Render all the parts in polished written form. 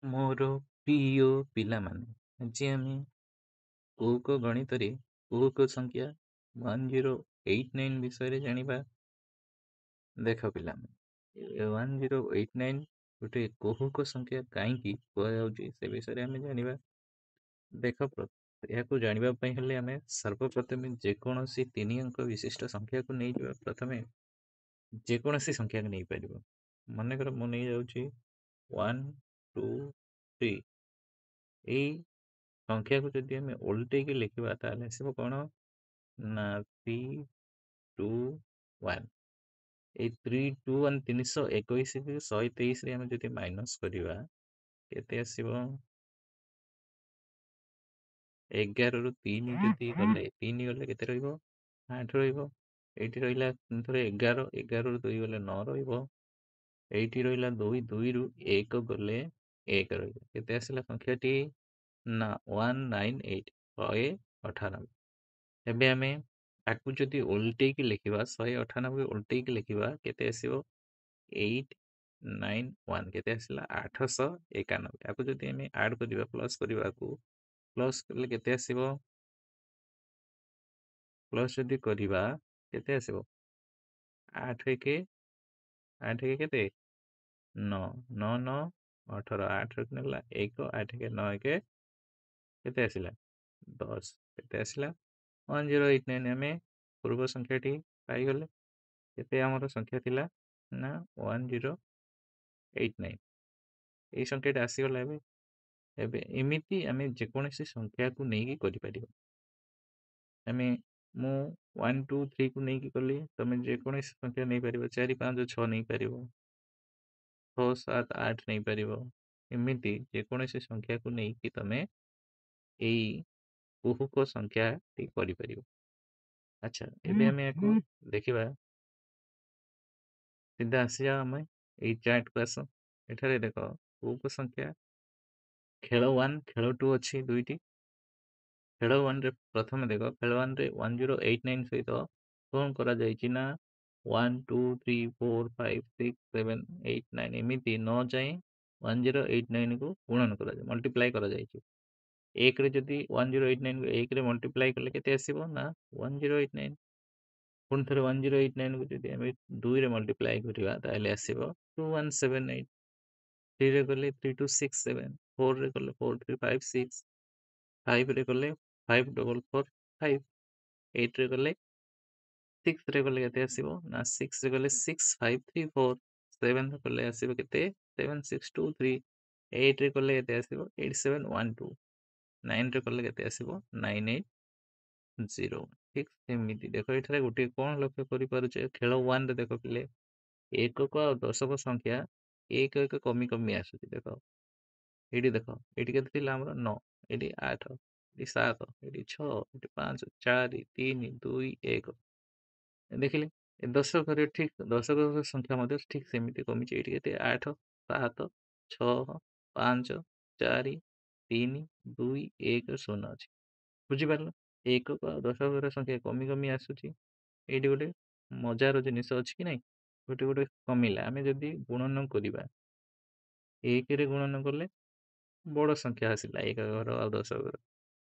ମୋର ପ୍ରିୟ ପିଲାମାନେ, ଆଜି ଆମେ କୌକ ଗଣିତରେ କୌକ ସଂଖ୍ୟା 1089 ବିଷୟରେ ଜାଣିବା। ଦେଖ ପିଲାମାନେ, 1089 ଗୋଟେ କୌକ ସଂଖ୍ୟା କାହିଁକି କୁହାଯାଉଛି ସେ ବିଷୟରେ ଆମେ ଜାଣିବା। ଦେଖ, ଏହାକୁ ଜାଣିବା ପାଇଁ ହେଲେ ଆମେ ସର୍ବପ୍ରଥମେ ଯେକୌଣସି 3 ଅଙ୍କ ବିଶିଷ୍ଟ ସଂଖ୍ୟାକୁ ନେଇଯିବା। ପ୍ରଥମେ ଯେକୌଣସି ସଂଖ୍ୟାକୁ ନେଇପାରିବ। ମନେକର ମୁଁ ନେଇଯାଉଛି 1 2 3। ଏଇ ସଂଖ୍ୟାକୁ ଯଦି ଆମେ ଓଲଟେଇକି ଲେଖିବା ତାହେଲେ ଆସିବ କ'ଣ ନା 3 2 1। ଏଇ 3 2 1 321 କୁ 123ରେ ଆମେ ଯଦି ମାଇନସ୍ କରିବା କେତେ ଆସିବ? 11ରୁ 3 ଯଦି ଗଲେ 3 ଗଲେ କେତେ ରହିବ? 8 ରହିବ। ଏଇଠି ରହିଲା ଥରେ 11, 11ରୁ 2 ଗଲେ 9 ରହିବ। ଏଇଠି ରହିଲା 2, 2ରୁ 1 ଗଲେ 1 ରହିବ। କେତେ ଆସିଲା ସଂଖ୍ୟାଟି? ନା 198, 198। ଏବେ ଆମେ ଆକୁ ଯଦି ଓଲଟେଇକି ଲେଖିବା, 198 ଓଲଟେଇକି ଲେଖିବା କେତେ ଆସିବ? 891। କେତେ ଆସିଲା? 891। ଆକୁ ଯଦି ଆମେ ଆଡ୍ କରିବା, ପ୍ଲସ୍ କରିବାକୁ, ପ୍ଲସ୍ କଲେ କେତେ ଆସିବ? ପ୍ଲସ୍ ଯଦି କରିବା କେତେ ଆସିବ? 8 1 କେତେ? 9 9 9 18। 8 ନେଲା 1, 8 1 9 1 କେତେ ଆସିଲା? 10। କେତେ ଆସିଲା? 1089। ଆମେ ପୂର୍ବ ସଂଖ୍ୟାଟି ପାଇଗଲେ। କେତେ ଆମର ସଂଖ୍ୟା ଥିଲା? ନା 1089। ଏଇ ସଂଖ୍ୟାଟି ଆସିଗଲା। ଏବେ ଏମିତି ଆମେ ଯେକୌଣସି ସଂଖ୍ୟାକୁ ନେଇକି କରିପାରିବା। ମୁଁ 1 2 3କୁ ନେଇକି କଲି, ତମେ ଯେକୌଣସି ସଂଖ୍ୟା ନେଇପାରିବ। 4 5 6 ନେଇପାରିବ, 6 7 8 ନେଇପାରିବ। ଏମିତି ଯେକୌଣସି ସଂଖ୍ୟାକୁ ନେଇକି ତମେ ଏଇ କୌକ ସଂଖ୍ୟାଟି କରିପାରିବ। ଆଚ୍ଛା, ଏବେ ଆମେ ୟାକୁ ଦେଖିବା। ସିଧା ଆସିବା ଆମେ ଏଇ ଚାର୍ଟକୁ ଆସ। ଏଠାରେ ଦେଖ କୌକ ସଂଖ୍ୟା ଖେଳ 1 ଖେଳ 2 ଅଛି ଦୁଇଟି। ଖେଳ 1ରେ ପ୍ରଥମେ ଦେଖ, ଖେଳ 1ରେ 1089 ସହିତ କ'ଣ କରାଯାଇଛି ନା 1 2 3 4 5 6 7 8 9 ଏମିତି 9 ଯାଏଁ 1089କୁ ଗୁଣନ କରାଯାଏ, ମଲ୍ଟିପ୍ଲାଏ କରାଯାଇଛି। 1ରେ ଯଦି 1089କୁ 1ରେ ମଲ୍ଟିପ୍ଲାଏ କଲେ କେତେ ଆସିବ? ନା 1089। ପୁଣି ଥରେ 1089କୁ ଯଦି ଆମେ 2ରେ ମଲ୍ଟିପ୍ଲାଏ କରିବା ତାହେଲେ ଆସିବ 2178। 3ରେ ଗଲେ 3267, 4ରେ ଗଲେ 4356, 5ରେ ଗଲେ 5445, 8ରେ ଗଲେ 6ରେ ଗଲେ କେତେ ଆସିବ? ନା 6ରେ ଗଲେ 6534, 7ରେ ଗଲେ ଆସିବ କେତେ? 7623, 8ରେ ଗଲେ କେତେ ଆସିବ? 8712, 9ରେ ଗଲେ କେତେ ଆସିବ? 9801। ଠିକ୍ ସେମିତି ଦେଖ, ଏଠାରେ ଗୋଟିଏ କ'ଣ ଲକ୍ଷ୍ୟ କରିପାରୁଛେ? ଖେଳ 1ରେ ଦେଖ ପିଲେ, ଏକକ ଆଉ ଦଶକ ସଂଖ୍ୟା 1 1 କମି କମି ଆସୁଛି। ଦେଖ ଏଇଠି, ଦେଖ ଏଇଠି କେତେ ଥିଲା ଆମର? 9, ଏଠି 8, ଏଠି 7, ଏଠି 6, ଏଠି 5 4 3 2 1। ଦେଖିଲେ ଏ ଦଶକରେ ଠିକ୍ ଦଶକ ସଂଖ୍ୟା ମଧ୍ୟ ଠିକ୍ ସେମିତି କମିଛି। ଏଇଠି କେତେ? 8 7 6 5 4 3 2 1 0 ଅଛି। ବୁଝିପାରିଲ? ଏକକ ଆଉ ଦଶକର ସଂଖ୍ୟା କମି କମି ଆସୁଛି। ଏଇଠି ଗୋଟେ ମଜାର ଜିନିଷ ଅଛି କି ନାହିଁ? ଗୋଟେ ଗୋଟେ କମିଲା। ଆମେ ଯଦି ଗୁଣନ କରିବା, 1ରେ ଗୁଣନ କଲେ ବଡ଼ ସଂଖ୍ୟା ଆସିଲା, 1 ଘର ଆଉ 10 ଘର।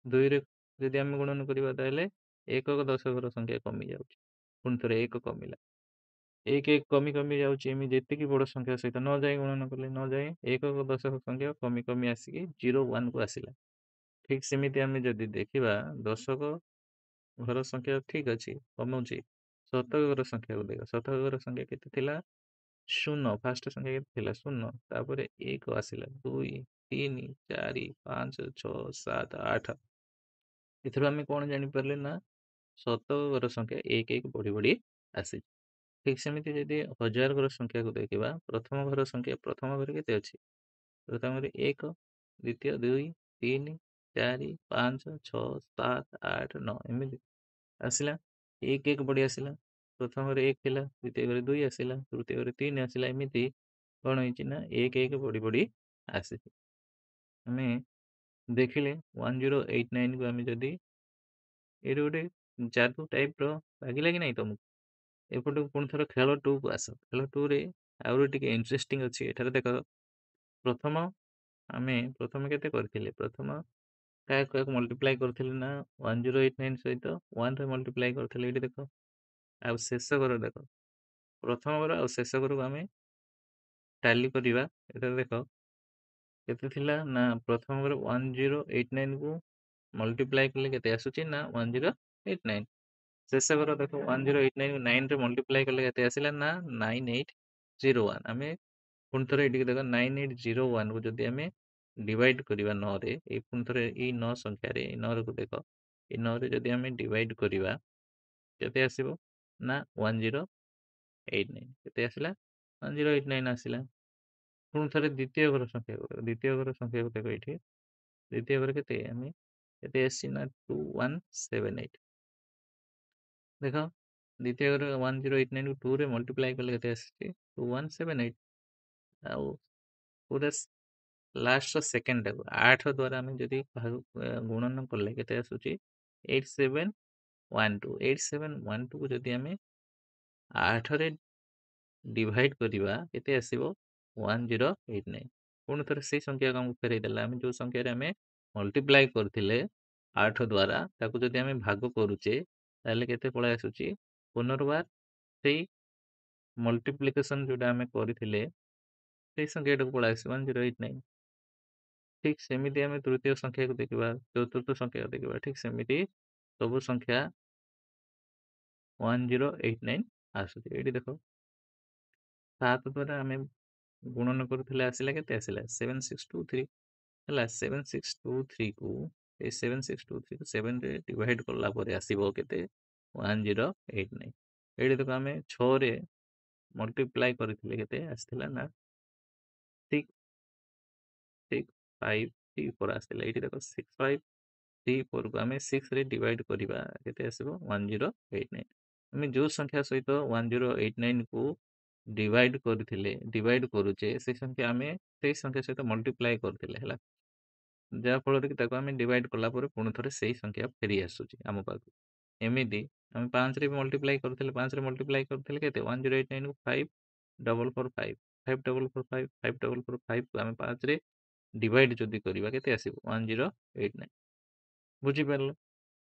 2ରେ ଯଦି ଆମେ ଗୁଣନ କରିବା ତାହେଲେ ଏକକ ଦଶକର ସଂଖ୍ୟା କମି ଯାଉଛି। ପୁଣି ଥରେ 1 କମିଲା, 1 1 କମି କମି ଯାଉଛି। ଏମିତି ଯେତିକି ବଡ଼ ସଂଖ୍ୟା ସହିତ ନ ଯାଇ ଗୁଣନ କଲେ, ନ ଯାଇ ଏକକ ଦଶକ ସଂଖ୍ୟା କମି କମି ଆସିକି 0 1କୁ ଆସିଲା। ଠିକ୍ ସେମିତି ଆମେ ଯଦି ଦେଖିବା, ଦଶକ ଘର ସଂଖ୍ୟା ଠିକ୍ ଅଛି, କମୁଛି। ଶତକ ଘର ସଂଖ୍ୟାକୁ ଦେଖ, ଶତକ ଘର ସଂଖ୍ୟା କେତେ ଥିଲା? 0। ଫାଷ୍ଟ ସଂଖ୍ୟା କେତେ ଥିଲା? 0। ତାପରେ 1 ଆସିଲା, 2 3 4 5 6 7 8। ଏଥିରୁ ଆମେ କ'ଣ ଜାଣିପାରିଲେ? ନା ଶତକ ଘର ସଂଖ୍ୟା 1 1 ବଢ଼ି ବଢ଼ି ଆସିଛି। ଠିକ୍ ସେମିତି ଯଦି 1000 ଘର ସଂଖ୍ୟାକୁ ଦେଖିବା, ପ୍ରଥମ ଘର ସଂଖ୍ୟା ପ୍ରଥମ ଘରେ କେତେ ଅଛି? ପ୍ରଥମ ଘରେ 1, ଦ୍ୱିତୀୟ 2 3 4 5 6 7 8 9 ଏମିତି ଆସିଲା। 1 1 ବଢ଼ି ଆସିଲା। ପ୍ରଥମ ଘରେ 1 ଥିଲା, ଦ୍ୱିତୀୟ ଘରେ 2 ଆସିଲା, ତୃତୀୟ ଘରେ 3 ଆସିଲା। ଏମିତି କ'ଣ ହେଇଛି? ନା 1 1 ବଢ଼ି ବଢ଼ି ଆସିଛି। ଆମେ ଦେଖିଲେ 1089କୁ ଆମେ ଯଦି ଏଇଠି ଗୋଟେ ଯାଦୁ ଟାଇପ୍ର ଲାଗିଲା କି ନାହିଁ ତମକୁ? ଏପଟକୁ ପୁଣି ଥରେ ଖେଳ 2କୁ ଆସ। ଖେଳ 2ରେ ଆହୁରି ଟିକେ ଇଣ୍ଟରେଷ୍ଟିଂ ଅଛି। ଏଠାରେ ଦେଖ, ପ୍ରଥମ ଆମେ ପ୍ରଥମେ କେତେ କରିଥିଲେ? ପ୍ରଥମ କାହାକୁ ମଲ୍ଟିପ୍ଲାଏ କରିଥିଲେ ନା 1089 ସହିତ 1ରେ ମଲ୍ଟିପ୍ଲାଏ କରିଥିଲେ। ଏଇଠି ଦେଖ। ଆଉ ଶେଷ ଘର ଦେଖ। ପ୍ରଥମ ଘର ଆଉ ଶେଷ ଘରକୁ ଆମେ ଟାଲି କରିବା। ଏଠାରେ ଦେଖ କେତେ ଥିଲା ନା ପ୍ରଥମ ଘର 1089କୁ ମଲ୍ଟିପ୍ଲାଏ କଲେ କେତେ ଆସୁଛି ନା 1089। ଶେଷ ଘର ଦେଖ 1089କୁ 9ରେ ମଲ୍ଟିପ୍ଲାଏ କଲେ କେତେ ଆସିଲା ନା 9801। ଆମେ ପୁଣି ଥରେ ଏଠିକି ଦେଖ 9801କୁ ଯଦି ଆମେ ଡିଭାଇଡ୍ କରିବା 9ରେ, ଏଇ ପୁଣି ଥରେ ଏଇ 9 ସଂଖ୍ୟାରେ ଏଇ 9କୁ ଦେଖ, ଏଇ 9ରେ ଯଦି ଆମେ ଡିଭାଇଡ୍ କରିବା କେତେ ଆସିବ ନା 1089। କେତେ ଆସିଲା? 1089 ଆସିଲା। ପୁଣି ଥରେ ଦ୍ୱିତୀୟ ଘର ସଂଖ୍ୟାକୁ ଦେଖ, ଦ୍ୱିତୀୟ ଘର ସଂଖ୍ୟାକୁ ଦେଖ ଏଇଠି। ଦ୍ୱିତୀୟ ଘର କେତେ ଆମେ କେତେ ଆସିଛି ନା 2178। ଦେଖ ଦ୍ୱିତୀୟ ଘର 1089କୁ 2ରେ ମଲ୍ଟିପ୍ଲାଏ କଲେ କେତେ ଆସିଛି 2178। ଆଉ ପୁରା ଲାଷ୍ଟର ସେକେଣ୍ଡଟାକୁ 8 ଦ୍ୱାରା ଆମେ ଯଦି ଗୁଣନ କଲେ କେତେ ଆସୁଛି 8712। 8712କୁ ଯଦି ଆମେ 8ରେ ଡିଭାଇଡ୍ କରିବା କେତେ ଆସିବ 1089। ପୁଣି ଥରେ ସେଇ ସଂଖ୍ୟାକୁ ଆମକୁ ଫେରେଇ ଦେଲା। ଆମେ ଯେଉଁ ସଂଖ୍ୟାରେ ଆମେ ମଲ୍ଟିପ୍ଲାଏ କରିଥିଲେ 8 ଦ୍ୱାରା, ତାକୁ ଯଦି ଆମେ ଭାଗ କରୁଛେ ତାହେଲେ କେତେ ପଳାଇ ଆସୁଛି ପୁନର୍ବାର ସେଇ ମଲ୍ଟିପ୍ଲିକେସନ୍ ଯେଉଁଟା ଆମେ କରିଥିଲେ ସେଇ ସଂଖ୍ୟାଟାକୁ ପଳାଇ ଆସିବ 1089। ଠିକ୍ ସେମିତି ଆମେ ତୃତୀୟ ସଂଖ୍ୟାକୁ ଦେଖିବା, ଚତୁର୍ଥ ସଂଖ୍ୟାକୁ ଦେଖିବା, ଠିକ୍ ସେମିତି ସବୁ ସଂଖ୍ୟା 1089 ଆସୁଛି। ଏଇଠି ଦେଖ 7 ଦ୍ୱାରା ଆମେ ଗୁଣନ କରୁଥିଲେ ଆସିଲା କେତେ ଆସିଲା 7623 ହେଲା। 7623କୁ ଏଇ 7623କୁ 7ରେ ଡିଭାଇଡ୍ କଲା ପରେ ଆସିବ କେତେ 1089। ଏଇଠି ଦେଖ ଆମେ 6ରେ ମଲ୍ଟିପ୍ଲାଏ କରିଥିଲେ କେତେ ଆସିଥିଲା ନା 6534 ଆସିଥିଲା। ଏଇଠି ଦେଖ 6534କୁ ଆମେ 6ରେ ଡିଭାଇଡ୍ କରିବା କେତେ ଆସିବ 1089। ଆମେ ଯେଉଁ ସଂଖ୍ୟା ସହିତ 1089କୁ ଡିଭାଇଡ୍ କରିଥିଲେ, ଡିଭାଇଡ୍ କରୁଛେ ସେଇ ସଂଖ୍ୟା ଆମେ ସେଇ ସଂଖ୍ୟା ସହିତ ମଲ୍ଟିପ୍ଲାଏ କରିଥିଲେ ହେଲା। ଯାହାଫଳରେ କି ତାକୁ ଆମେ ଡିଭାଇଡ୍ କଲା ପରେ ପୁଣି ଥରେ ସେଇ ସଂଖ୍ୟା ଫେରି ଆସୁଛି ଆମ ପାଖକୁ। ଏମିତି ଆମେ 5ରେ ବି ମଲ୍ଟିପ୍ଲାଏ କରିଥିଲେ, 5ରେ ମଲ୍ଟିପ୍ଲାଏ କରିଥିଲେ କେତେ 1089କୁ 5445, 5445, 5445କୁ ଆମେ 5ରେ ଡିଭାଇଡ୍ ଯଦି କରିବା କେତେ ଆସିବ 1089। ବୁଝିପାରିଲ?